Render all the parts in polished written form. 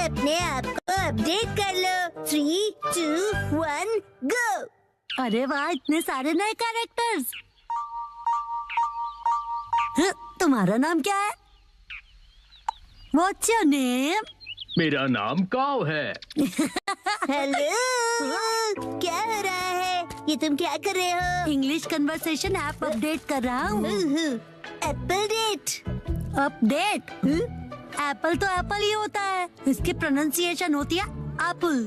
अपने आप को अपडेट कर लो। 3, 2, 1 गो। अरे वाह, इतने सारे नए कैरेक्टर्स। तुम्हारा नाम क्या है? What's your name? मेरा नाम काव है। हेलो, क्या हो रहा है? ये तुम क्या कर रहे हो? इंग्लिश कन्वर्सेशन ऐप अपडेट कर रहा हूँ। Apple date. अपडेट? एप्पल तो एप्पल ही होता है, इसकी प्रोनाउंसिएशन होती है एप्पल।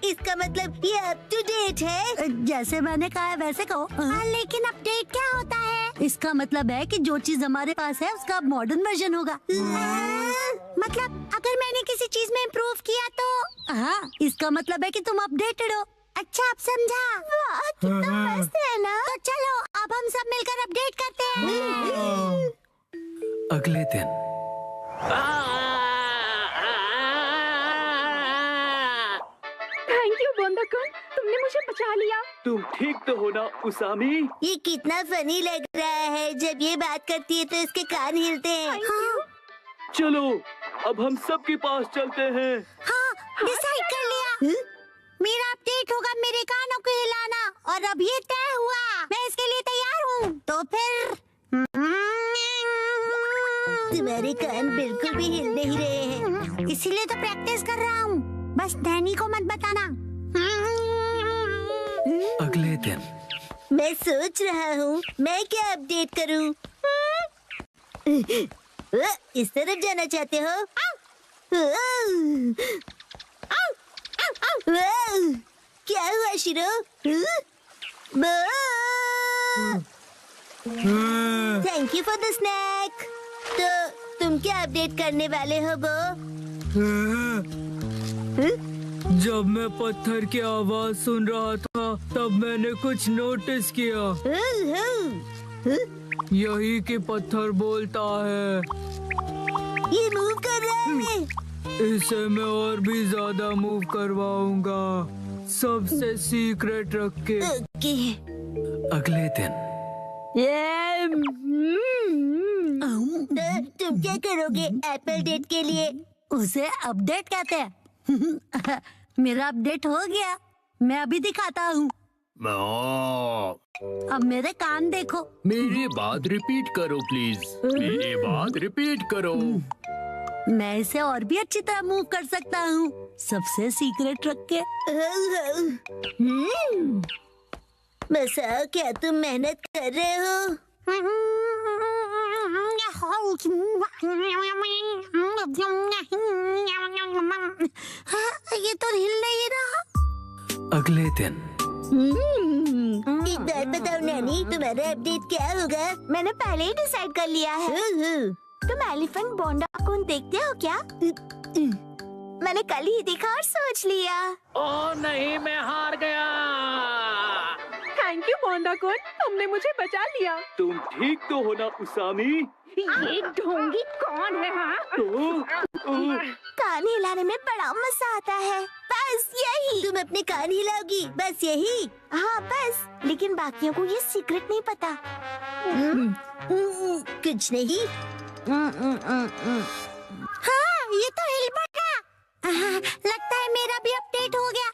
इसका मतलब ये अप टू डेट है। जैसे मैंने कहा है वैसे कहो। लेकिन अपडेट क्या होता है? इसका मतलब है कि जो चीज हमारे पास है उसका मॉडर्न वर्जन होगा। मतलब अगर मैंने किसी चीज में इम्प्रूव किया तो? हाँ, इसका मतलब है कि तुम अपडेटेड हो। अच्छा, अब समझा। वाह, कितना मस्त है ना। तो चलो अब हम सब मिलकर अपडेट करते हैं। अगले दिन थैंक यू बोंदा-कुन, तुमने मुझे बचा लिया। तुम ठीक तो हो ना उसामी? ये कितना फनी लग रहा है। जब ये बात करती है तो इसके कान हिलते हैं। चलो अब हम सबके पास चलते हैं। हाँ, डिसाइड कर लिया। मेरा अपडेट होगा मेरे कानों को हिलाना, और अब ये तय हुआ। मैं इसके लिए तैयार हूँ। तो फिर तुम्हारे कान बिल्कुल भी हिल नहीं रहे हैं, इसीलिए तो प्रैक्टिस कर रहा हूँ। बस नैनी को मत बताना। अगले दिन मैं सोच रहा हूँ मैं क्या अपडेट करूँ। इस तरफ जाना चाहते हो? क्या हुआ शिरो? Thank you for the snake. तो तुम क्या अपडेट करने वाले हो बो? जब मैं पत्थर की आवाज सुन रहा था तब मैंने कुछ नोटिस किया। यही कि पत्थर बोलता है। ये मूव कर रहा है। इसे मैं और भी ज्यादा मूव करवाऊंगा, सबसे सीक्रेट रख के। ओके। अगले दिन तो तुम क्या करोगे एप्पल डेट के लिए? उसे अपडेट कहते हैं। मेरा अपडेट हो गया, मैं अभी दिखाता हूँ। अब मेरे कान देखो। मेरी बात रिपीट करो प्लीज। मेरी बात रिपीट करो। मैं इसे और भी अच्छी तरह मूव कर सकता हूँ, सबसे सीक्रेट रख के। बसा, क्या तुम मेहनत कर रहे हो? ये तो हिल नहीं रहा। अगले दिन एक बात बताओ नैनी, तुम्हारा अपडेट क्या होगा? मैंने पहले ही डिसाइड कर लिया है। तुम एलिफेंट बोंडा-कुन देखते हो क्या? मैंने कल ही देखा और सोच लिया। ओह नहीं, मैं हार गया। थैंक यू बोंदा-कुन, तुमने मुझे बचा लिया। तुम ठीक तो हो ना उसामी? ये ढोंगी कौन है? हाँ, कान हिलाने में बड़ा मजा आता है। बस यही। तुम अपने कान हिलाओगी, बस यही? हाँ बस, लेकिन बाकियों को ये सीक्रेट नहीं पता। कुछ नहीं। हाँ, ये तो हिल पड़ा। लगता है मेरा भी अपडेट हो गया।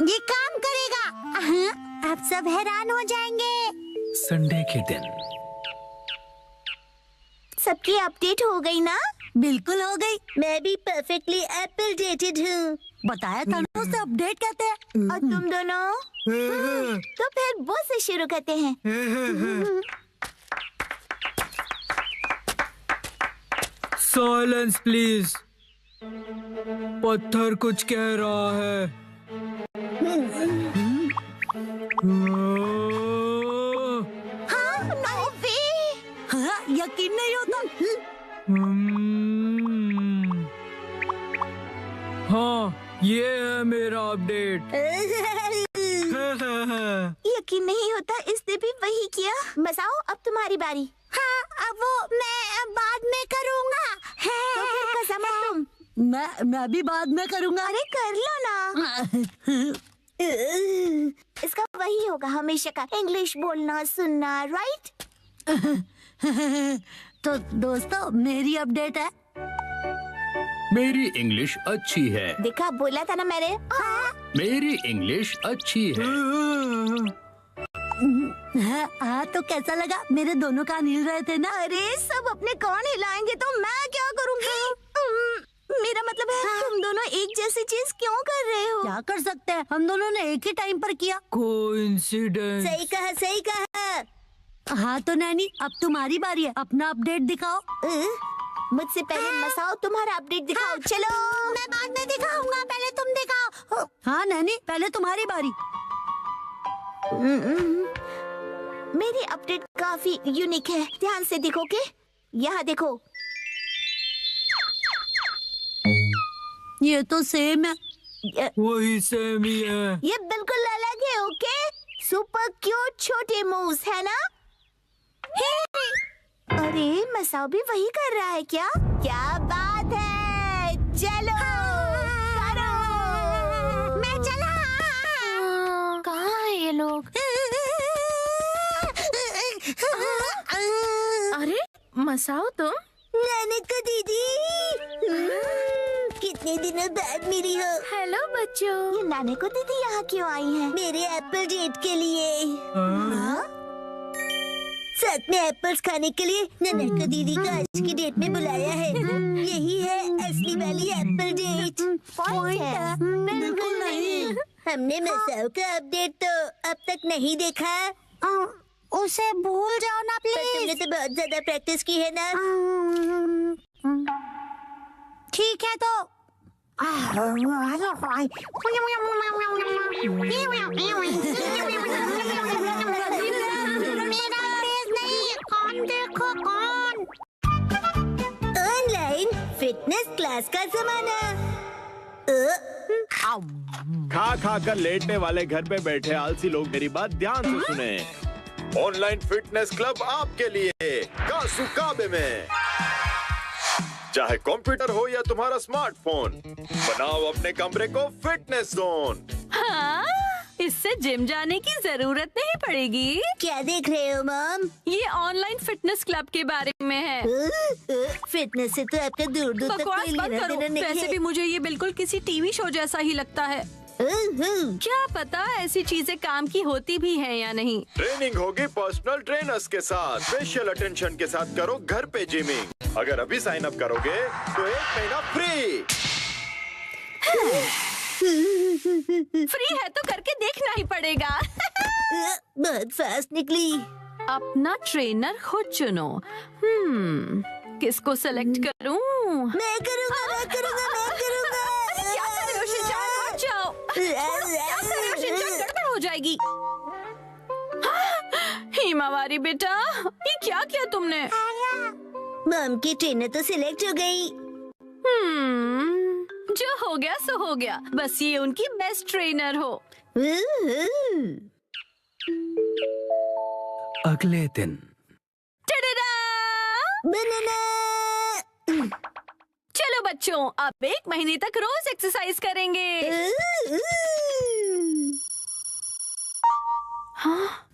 ये काम करेगा। अब सब हैरान हो जाएंगे। संडे के दिन सबकी अपडेट हो गई ना? बिल्कुल हो गई। मैं भी परफेक्टली एप्पल डेटेड हूँ। बताया था ना, उसे अपडेट कहते हैं। और तुम दोनों? तो फिर वो से शुरू करते हैं। Silence please. पत्थर कुछ कह रहा है। हाँ, नो वे। हाँ, यकीन नहीं होता। हाँ, ये है मेरा अपडेट। यकीन नहीं होता, इसने भी वही किया। बसाओ, अब तुम्हारी बारी। हाँ, अब वो मैं बाद में करूँगा। तो फिर कसम है तुम। मैं भी बाद में करूँगा। अरे कर लो ना। इसका वही होगा हमेशा का, इंग्लिश बोलना सुनना, राइट? तो दोस्तों मेरी अपडेट है। मेरी इंग्लिश अच्छी है। देखा, बोला था ना मैंने। मेरी इंग्लिश अच्छी है। हाँ तो कैसा लगा? मेरे दोनों कान हिल रहे थे ना। अरे सब अपने कान हिलाएंगे तो मैं क्या करूँगी? मेरा मतलब है तुम दोनों एक जैसी चीज क्यों कर रहे हो? क्या कर सकते हैं, हम दोनों ने एक ही टाइम पर किया। कोइंसिडेंस। सही कहा, सही कहा। हाँ तो नैनी, अब तुम्हारी बारी है, अपना अपडेट दिखाओ। मुझसे पहले मसाओ तुम्हारा अपडेट दिखाओ। चलो मैं बाद में दिखाऊंगा, पहले तुम दिखाओ। हाँ नैनी, पहले तुम्हारी बारी। मेरी अपडेट काफी यूनिक है, ध्यान से देखोगे। यहाँ देखो, ये तो सेम है। वही सेम ही है। ये बिल्कुल अलग है। ओके, सुपर क्यूट छोटे मूव्स है ना? अरे मसाओ भी वही कर रहा है क्या? क्या बात है, चलो करो। मैं चला। कहाँ है ये लोग? अरे मसाओ तुम? नानक दीदी, कितने दिनों बाद मिली हो। हेलो बच्चों। ये नानक दीदी यहाँ क्यों आई है? मेरे एप्पल डेट के लिए। हाँ? साथ में एप्पल्स खाने के लिए नानक दीदी को आज की डेट में बुलाया है। यही है असली वाली एप्पल डेट। पॉइंट है? बिल्कुल नहीं। हमने मसाओ का अपडेट तो अब तक नहीं देखा। उसे भूल जाओ ना पर तुमने तो बहुत ज्यादा प्रैक्टिस की है ना। ठीक है तो ऑनलाइन फिटनेस क्लास का जमाना। खा खा कर लेटने वाले घर पे बैठे आलसी लोग मेरी बात ध्यान से सुने। ऑनलाइन फिटनेस क्लब आपके लिए कासुकाबे में। चाहे कंप्यूटर हो या तुम्हारा स्मार्टफोन, बनाओ अपने कमरे को फिटनेस जोन। हाँ, इससे जिम जाने की जरूरत नहीं पड़ेगी। क्या देख रहे हो मॉम? ये ऑनलाइन फिटनेस क्लब के बारे में है। फिटनेस से तो आपका दूर दूर तक बकवास कोई बंद लेना करो। देना नहीं वैसे है। भी मुझे ये बिल्कुल किसी टीवी शो जैसा ही लगता है। क्या पता ऐसी चीजें काम की होती भी हैं या नहीं। ट्रेनिंग होगी पर्सनल ट्रेनर्स के साथ, स्पेशल अटेंशन के साथ करो घर पे जिमिंग। अगर अभी साइन अप करोगे तो 1 महीना फ्री। फ्री है तो करके देखना ही पड़ेगा। बहुत फास्ट निकली। अपना ट्रेनर खुद चुनो। किसको सेलेक्ट करूं? मैं करूँगा, मैं करूँगा, मैं करूँगा। क्या कर रहे हो शिनचान? हट जाओ। क्या कर रहे हो शिनचान? गड़बड़ हो जाएगी। हिमावारी बेटा, ये क्या किया तुमने? मॉम की ट्रेनर तो सिलेक्ट हो गई। जो हो गया सो हो गया। बस ये उनकी बेस्ट ट्रेनर हो। अगले दिन टडडा! बनाना। चलो बच्चों, अब 1 महीने तक रोज एक्सरसाइज करेंगे।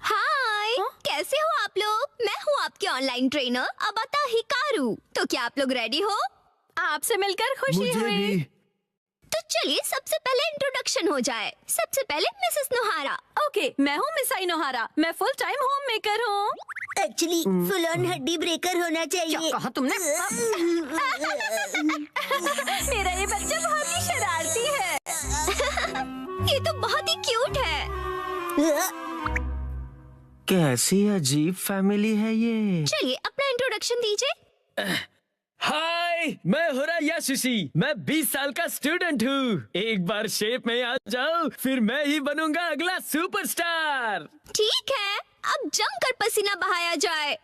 हाय, कैसे हो आप लोग? मैं हूँ आपकी ऑनलाइन ट्रेनर अबाता हिकारू। तो क्या आप लोग रेडी हो? आपसे मिलकर खुशी मुझे हुई। भी। तो चलिए सबसे पहले इंट्रोडक्शन हो जाए। सबसे पहले मिसेस नोहारा। ओके, मैं हूँ मिसाई नोहारा। मैं फुल टाइम होम मेकर हूँ। एक्चुअली फुल ऑन हड्डी ब्रेकर होना क्या चाहिए। कहा तुमने? मेरा ये बच्चा बहुत ही शरारती है। ये तो बहुत ही क्यूट है। कैसी अजीब फैमिली है ये। चलिए अपना इंट्रोडक्शन दीजिए। हाय, मैं हुरा यासुशी। मैं 20 साल का स्टूडेंट हूँ। एक बार शेप में आ जाओ, फिर मैं ही बनूंगा अगला सुपरस्टार। ठीक है, अब जमकर पसीना बहाया जाए।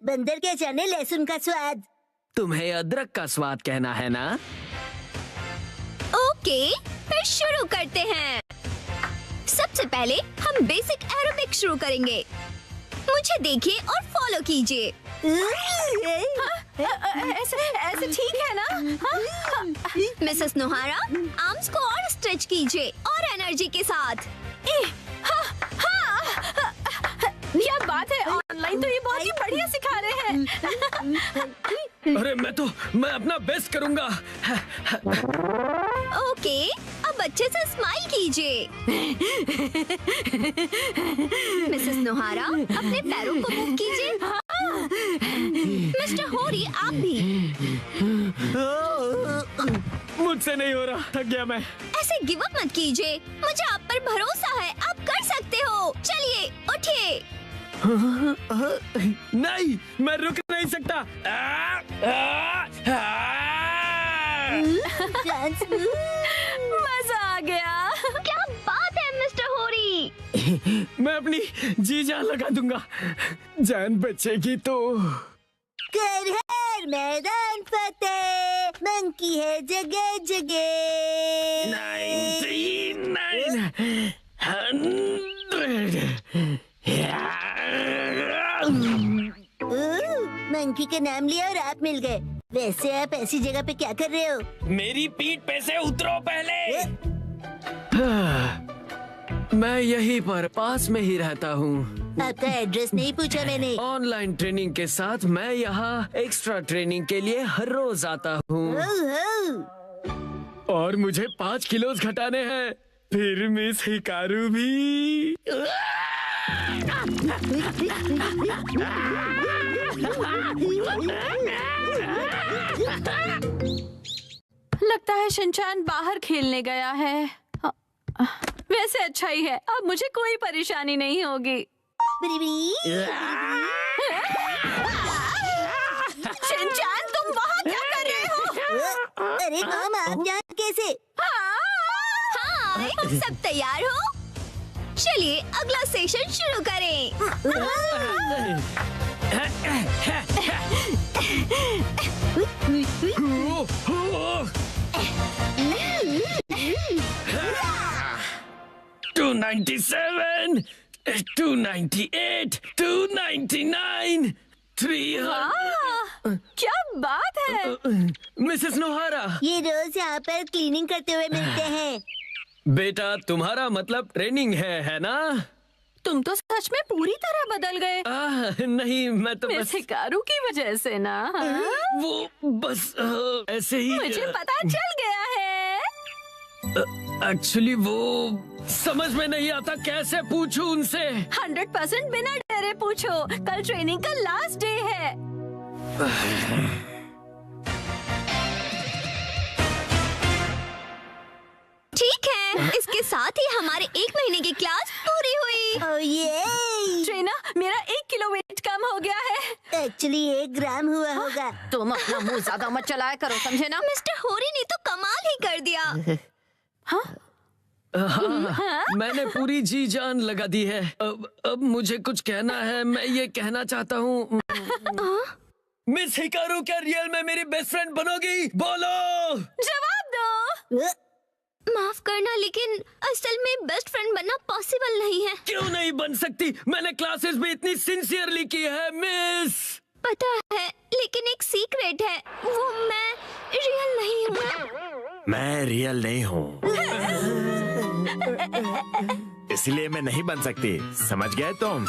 बंदर क्या जाने लहसुन का स्वाद। तुम्हें अदरक का स्वाद कहना है ना? ओके, फिर शुरू करते हैं। सबसे पहले हम बेसिक एरोबिक शुरू करेंगे। मुझे देखिए और फॉलो कीजिए। ऐसे ठीक है ना? मिसेस नोहारा, आर्म्स को और स्ट्रेच कीजिए और एनर्जी के साथ। क्या बात है, ऑनलाइन तो ये बहुत ही बढ़िया सिखा रहे हैं। अरे मैं अपना बेस्ट करूंगा। ओके, अब अच्छे से स्माइल कीजिए। मिसेस नोहारा, अपने पैरों को मूव कीजिए। मिस्टर होरी, आप भी। मुझसे नहीं हो रहा, थक गया मैं। ऐसे गिव अप मत कीजिए, मुझे आप पर भरोसा है, आप कर सकते हो। चलिए उठिए। नहीं, मैं रुक नहीं सकता। मजा आ गया। क्या बात है मिस्टर होरी। मैं अपनी जी जान लगा दूंगा, जान बचेगी तो। कर हर मैदान फतेह, मंकी है जगह जगह। 99 मंकी का नाम लिया और आप मिल गए। वैसे आप ऐसी जगह पे क्या कर रहे हो? मेरी पीठ पे से उतरो पहले। मैं यहीं पर पास में ही रहता हूँ। आपका एड्रेस नहीं पूछा मैंने। ऑनलाइन ट्रेनिंग के साथ मैं यहाँ एक्स्ट्रा ट्रेनिंग के लिए हर रोज आता हूँ और मुझे 5 किलो घटाने हैं। फिर मिस हिकारू भी। लगता है शिनचैन बाहर खेलने गया है। वैसे अच्छा ही है, अब मुझे कोई परेशानी नहीं होगी। शिनचैन, तुम वहाँ क्या कर रहे हो? अरे मॉम, आप यहाँ कैसे? हाय, सब तैयार हो? चलिए अगला सेशन शुरू करें। 297, 298, 299, 300। क्या बात है। मिसेस नोहारा, ये रोज यहाँ पर क्लीनिंग करते हुए मिलते हैं। बेटा तुम्हारा मतलब ट्रेनिंग है ना? तुम तो सच में पूरी तरह बदल गए। नहीं, मैं तो मिस हिकारू की वजह से ना। वो बस ऐसे ही। मुझे पता चल गया है। एक्चुअली वो समझ में नहीं आता, कैसे पूछूं उनसे। 100% बिना डरे पूछो, कल ट्रेनिंग का लास्ट डे है। ठीक है, इसके साथ ही हमारे 1 महीने की क्लास पूरी हुई। ट्रेनर, मेरा 1 किलो वेट कम हो गया है। एक्चुअली 1 ग्राम हुआ होगा। तुम अपना मुंह ज्यादा मत चलाया करो, समझे ना? मिस्टर होरी ने तो कमाल ही कर दिया। हाँ, मैंने पूरी जी जान लगा दी है। अब मुझे कुछ कहना है। मैं ये कहना चाहता हूँ, मिस हिकारू क्या रियल में मेरी बेस्ट फ्रेंड बनोगी? बोलो। जवाब दो। माफ करना, लेकिन असल में बेस्ट फ्रेंड बनना पॉसिबल नहीं है। क्यों नहीं बन सकती? मैंने क्लासेस भी इतनी सिंसियरली की है मिस। पता है, लेकिन एक सीक्रेट है, वो मैं रियल नहीं हूँ। मैं रियल नहीं हूँ, इसलिए मैं नहीं बन सकती। समझ गए तुम?